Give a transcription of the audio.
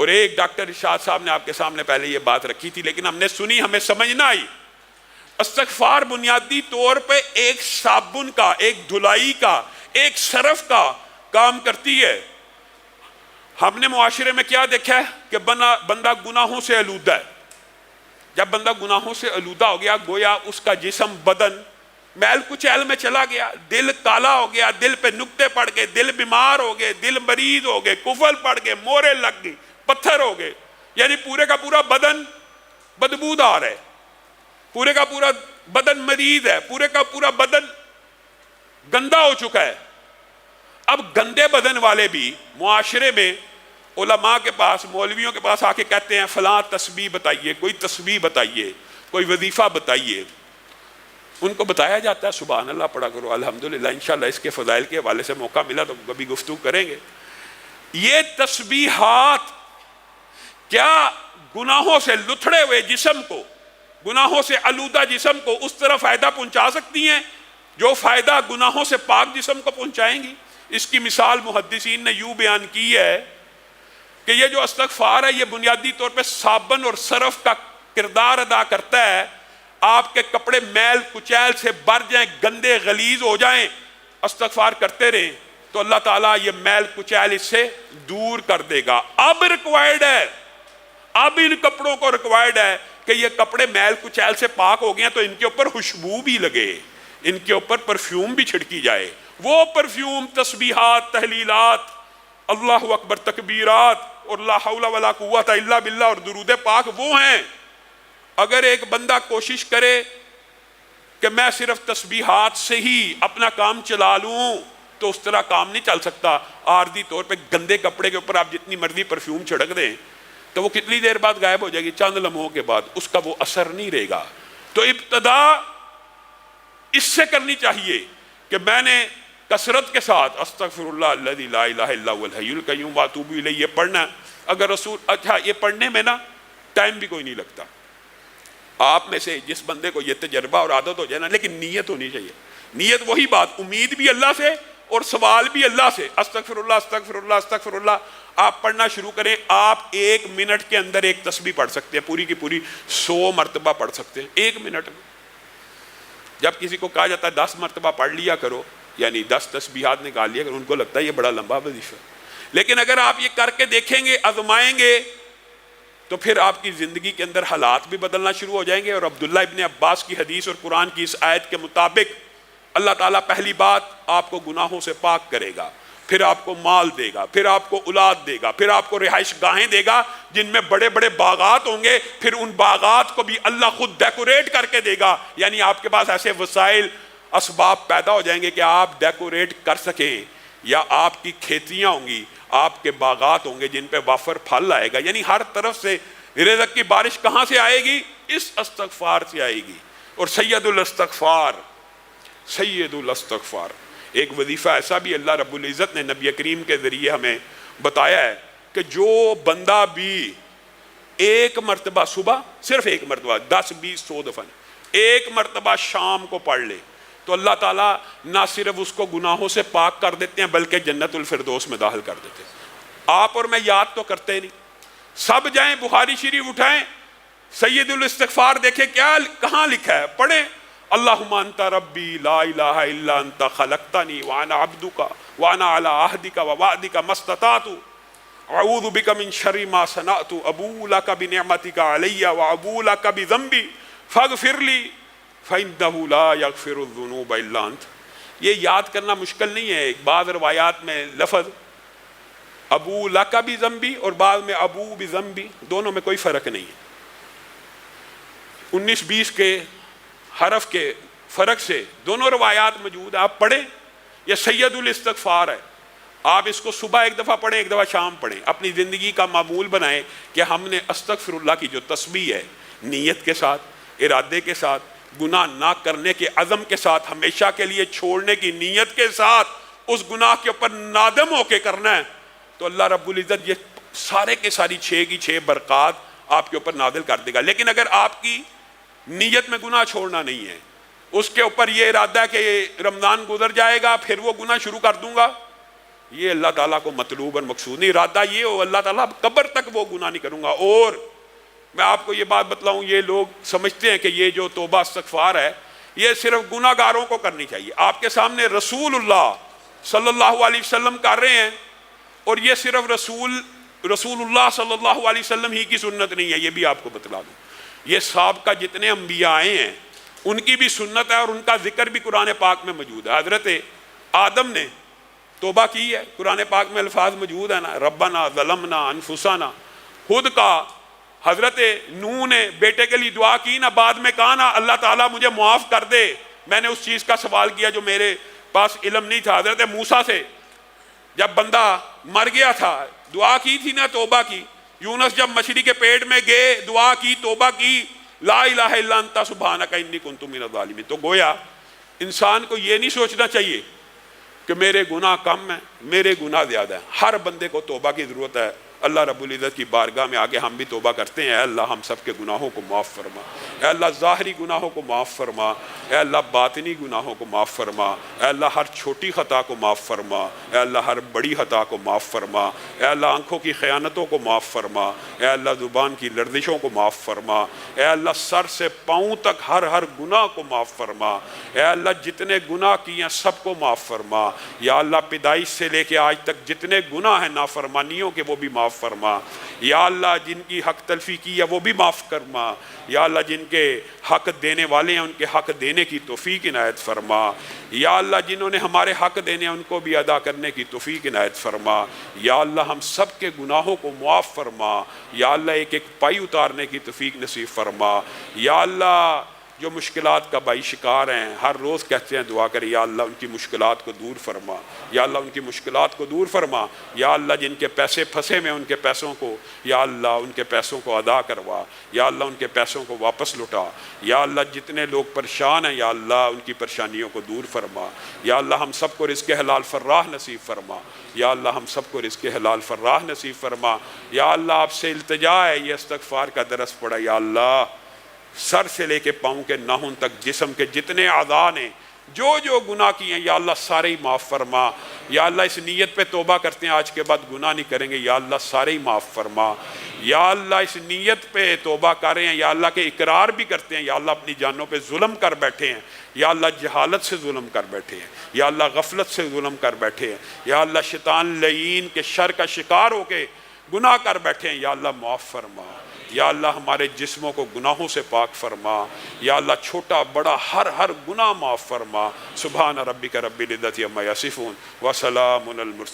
اور ایک ڈاکٹر ارشاد صاحب نے آپ کے سامنے پہلے یہ بات رکھی تھی لیکن ہم نے سنی، ہمیں سمجھ نہ آئی۔ استغفار بنیادی طور پہ ایک صابن کا، ایک دھلائی کا، ایک صرف کا کام کرتی ہے۔ ہم نے معاشرے میں کیا دیکھا ہے کہ بندہ گناہوں سے آلودہ ہے۔ جب بندہ گناہوں سے آلودہ ہو گیا گویا اس کا جسم، بدن میل کچیل میں چلا گیا، دل کالا ہو گیا، دل پہ نقطے پڑ گئے، دل بیمار ہو گئے، دل مریض ہو گئے، کفل پڑ گئے، مورے لگ گئی، پتھر ہو گئے، یعنی پورے کا پورا بدن بدبودار ہے، پورے کا پورا بدن مریض ہے، پورے کا پورا بدن گندا ہو چکا ہے۔ اب گندے بدن والے بھی معاشرے میں علماء کے پاس، مولویوں کے پاس آ کے کہتے ہیں فلاں تسبیح بتائیے، کوئی تسبیح بتائیے، کوئی وظیفہ بتائیے۔ ان کو بتایا جاتا ہے سبحان اللہ پڑھا کرو، الحمدللہ، انشاءاللہ اس کے فضائل کے حوالے سے موقع ملا تو کبھی گفتگو کریں گے۔ یہ تسبیحات کیا گناہوں سے لتھڑے ہوئے جسم کو، گناہوں سے آلودہ جسم کو اس طرح فائدہ پہنچا سکتی ہیں جو فائدہ گناہوں سے پاک جسم کو پہنچائیں گی؟ اس کی مثال محدثین نے یوں بیان کی ہے کہ یہ جو استغفار ہے یہ بنیادی طور پہ صابن اور صرف کا کردار ادا کرتا ہے۔ آپ کے کپڑے میل کچیل سے بھر جائیں، گندے غلیظ ہو جائیں، استغفار کرتے رہیں تو اللہ تعالیٰ یہ میل کچیل اس سے دور کر دے گا۔ اب ریکوائرڈ ہے، اب ان کپڑوں کو ریکوائرڈ ہے کہ یہ کپڑے میل کچیل سے پاک ہو گئے ہیں تو ان کے اوپر خوشبو بھی لگے، ان کے اوپر پرفیوم بھی چھڑکی جائے۔ وہ پرفیوم تسبیحات، تحلیلات، اللہ اکبر تکبیرات اور لا حول ولا قوت الا باللہ اور درود پاک وہ ہیں۔ اگر ایک بندہ کوشش کرے کہ میں صرف تسبیحات سے ہی اپنا کام چلا لوں تو اس طرح کام نہیں چل سکتا۔ عارضی طور پہ گندے کپڑے کے اوپر آپ جتنی مرضی پرفیوم چھڑک دیں تو وہ کتنی دیر بعد غائب ہو جائے گی، چند لمحوں کے بعد اس کا وہ اثر نہیں رہے گا۔ تو ابتدا اس سے کرنی چاہیے کہ میں نے کثرت کے ساتھ استغفر اللہ الذی لا الہ الا هو الحی القیوم واتوب الیہ یہ پڑھنا۔ اگر رسول اچھا یہ پڑھنے میں نا ٹائم بھی کوئی نہیں لگتا۔ آپ میں سے جس بندے کو یہ تجربہ اور عادت ہو جائے نا، لیکن نیت ہونی چاہیے۔ نیت وہی بات، امید بھی اللہ سے اور سوال بھی اللہ سے۔ استغفر اللہ استغفر اللہ استغفر اللہ آپ پڑھنا شروع کریں، آپ 1 منٹ کے اندر ایک تسبیح پڑھ سکتے ہیں، پوری کی پوری 100 مرتبہ پڑھ سکتے ہیں 1 منٹ میں۔ جب کسی کو کہا جاتا ہے 10 مرتبہ پڑھ لیا کرو، یعنی 10 تسبیحات نکال لیا کرو، ان کو لگتا ہے یہ بڑا لمبا وظیفہ۔ لیکن اگر آپ یہ کر کے دیکھیں گے، آزمائیں گے تو پھر آپ کی زندگی کے اندر حالات بھی بدلنا شروع ہو جائیں گے۔ اور عبداللہ ابن عباس کی حدیث اور قرآن کی اس آیت کے مطابق اللہ تعالیٰ پہلی بات آپ کو گناہوں سے پاک کرے گا، پھر آپ کو مال دے گا، پھر آپ کو اولاد دے گا، پھر آپ کو رہائش گاہیں دے گا جن میں بڑے بڑے باغات ہوں گے، پھر ان باغات کو بھی اللہ خود ڈیکوریٹ کر کے دے گا، یعنی آپ کے پاس ایسے وسائل اسباب پیدا ہو جائیں گے کہ آپ ڈیکوریٹ کر سکیں، یا آپ کی کھیتیاں ہوں گی، آپ کے باغات ہوں گے جن پہ وافر پھل آئے گا، یعنی ہر طرف سے رزق کی بارش کہاں سے آئے گی؟ اس استغفار سے آئے گی۔ اور سید الاستغفار، سید الاستغفار ایک وظیفہ ایسا بھی اللہ رب العزت نے نبی کریم کے ذریعے ہمیں بتایا ہے کہ جو بندہ بھی 1 مرتبہ صبح، صرف 1 مرتبہ، 10 20 100 دفعہ 1 مرتبہ شام کو پڑھ لے تو اللہ تعالیٰ نہ صرف اس کو گناہوں سے پاک کر دیتے ہیں بلکہ جنت الفردوس میں داخل کر دیتے ہیں۔ آپ اور میں یاد تو کرتے نہیں، سب جائیں بخاری شریف اٹھائیں، سید الاستغفار دیکھیں کیا کہاں لکھا ہے، پڑھیں اللہم انت ربی لا الہ الا انت خلقتنی وانا عبدک وانا علی عہدک ووعدک ما استطعت اعوذ بک من شر ما صنعت ابوء لک بنعمتک علی وابوء لک بذنبی فاغفر لی فإنہ لا یغفر الذنوب الا انت۔ یہ یاد کرنا مشکل نہیں ہے، بعض روایات میں لفظ ابو لک بذنبی اور بعض میں ابو بذنبی، دونوں میں کوئی فرق نہیں ہے۔ 19-20 کے حرف کے فرق سے دونوں روایات موجود ہیں، آپ پڑھیں۔ یہ سید الاستغفار ہے، آپ اس کو صبح 1 دفعہ پڑھیں، 1 دفعہ شام پڑھیں، اپنی زندگی کا معمول بنائیں کہ ہم نے استغفر اللہ کی جو تسبیح ہے نیت کے ساتھ، ارادے کے ساتھ، گناہ نہ کرنے کے عزم کے ساتھ، ہمیشہ کے لیے چھوڑنے کی نیت کے ساتھ اس گناہ کے اوپر نادم ہو کے کرنا ہے، تو اللہ رب العزت یہ سارے کے ساری 6 کی 6 برکات آپ کے اوپر نازل کر دے گا۔ لیکن اگر آپ کی نیت میں گناہ چھوڑنا نہیں ہے، اس کے اوپر یہ ارادہ ہے کہ رمضان گزر جائے گا پھر وہ گناہ شروع کر دوں گا، یہ اللہ تعالیٰ کو مطلوب اور مقصود نہیں، ارادہ یہ ہو اللہ تعالیٰ قبر تک وہ گناہ نہیں کروں گا۔ اور میں آپ کو یہ بات بتلاؤں، یہ لوگ سمجھتے ہیں کہ یہ جو توبہ استغفار ہے یہ صرف گناہ گاروں کو کرنی چاہیے۔ آپ کے سامنے رسول اللہ صلی اللہ علیہ وسلم کر رہے ہیں، اور یہ صرف رسول اللہ صلی اللہ علیہ وسلم ہی کی سنت نہیں ہے، یہ بھی آپ کو بتلا دوں۔ یہ سابقہ جتنے انبیاء آئے ہیں ان کی بھی سنت ہے، اور ان کا ذکر بھی قرآن پاک میں موجود ہے۔ حضرت آدم نے توبہ کی ہے، قرآن پاک میں الفاظ موجود ہیں نا، ربنا ظلمنا انفسنا، خود کا۔ حضرت نوح نے بیٹے کے لیے دعا کی نا، بعد میں کہا نا اللہ تعالیٰ مجھے معاف کر دے، میں نے اس چیز کا سوال کیا جو میرے پاس علم نہیں تھا۔ حضرت موسیٰ سے جب بندہ مر گیا تھا دعا کی تھی نا، توبہ کی۔ یونس جب مچھلی کے پیٹ میں گئے دعا کی، توبہ کی، لا الہ الا انت سبحانک انی کنت من الظالمین۔ تو گویا انسان کو یہ نہیں سوچنا چاہیے کہ میرے گناہ کم ہیں، میرے گناہ زیادہ ہیں۔ ہر بندے کو توبہ کی ضرورت ہے۔ اللہ رب العزت کی بارگاہ میں آگے ہم بھی توبہ کرتے ہیں، اے اللہ ہم سب کے گناہوں کو معاف فرما، اے اللہ ظاہری گناہوں کو معاف فرما، اے اللہ باطنی گناہوں کو معاف فرما، اے اللہ ہر چھوٹی خطا کو معاف فرما، اے اللہ ہر بڑی خطا کو معاف فرما، اے اللہ آنکھوں کی خیانتوں کو معاف فرما، اے اللہ زبان کی لرزشوں کو معاف فرما، اے اللہ سر سے پاؤں تک ہر گناہ کو معاف فرما، اے اللہ جتنے گناہ کیے ہیں سب کو معاف فرما، یا اللہ پیدائش سے لے کے آج تک جتنے گناہ ہیں نافرمانیوں کے وہ بھی معاف فرما، یا اللہ جن کی حق تلفی کی ہے وہ بھی معاف فرما، یا اللہ جن کے حق دینے والے ہیں ان کے حق دینے کی توفیق عنایت فرما، یا اللہ جنہوں نے ہمارے حق دینے ہیں ان کو بھی ادا کرنے کی توفیق عنایت فرما، یا اللہ ہم سب کے گناہوں کو معاف فرما، یا اللہ ایک ایک پائی اتارنے کی توفیق نصیب فرما، یا اللہ جو مشکلات کا بائی شکار ہیں ہر روز کہتے ہیں دعا کریں، یا اللہ ان کی مشکلات کو دور فرما، یا اللہ ان کی مشکلات کو دور فرما، یا اللہ جن کے پیسے پھنسے میں ان کے پیسوں کو، یا اللہ ان کے پیسوں کو ادا کروا، یا اللہ ان کے پیسوں کو واپس لٹا، یا اللہ جتنے لوگ پریشان ہیں یا اللہ ان کی پریشانیوں کو دور فرما، یا اللہ ہم سب کو رزق حلال فراہ نصیب فرما، یا اللہ ہم سب کو رزق حلال فراہ نصیب فرما، یا اللہ آپ سے التجا ہے یہ استغفار کا درس پڑا، یا اللہ سر سے لے کے پاؤں کے ناخن تک جسم کے جتنے اعضاء نے جو گناہ کیے ہیں یا اللہ سارے ہی معاف فرما، یا اللہ اس نیت پہ توبہ کرتے ہیں آج کے بعد گناہ نہیں کریں گے، یا اللہ سارے ہی معاف فرما، یا اللہ اس نیت پہ توبہ کر رہے ہیں یا اللہ کے اقرار بھی کرتے ہیں یا اللہ اپنی جانوں پہ ظلم کر بیٹھے ہیں، یا اللہ جہالت سے ظلم کر بیٹھے ہیں، یا اللہ غفلت سے ظلم کر بیٹھے ہیں، یا اللہ شیطان لعین کے شر کا شکار ہو کے گناہ کر بیٹھے ہیں، یا اللہ معاف فرما، یا اللہ ہمارے جسموں کو گناہوں سے پاک فرما، یا اللہ چھوٹا بڑا ہر گناہ معاف فرما۔ سبحان ربک رب العزت عما یصفون وسلام علی المرسلین۔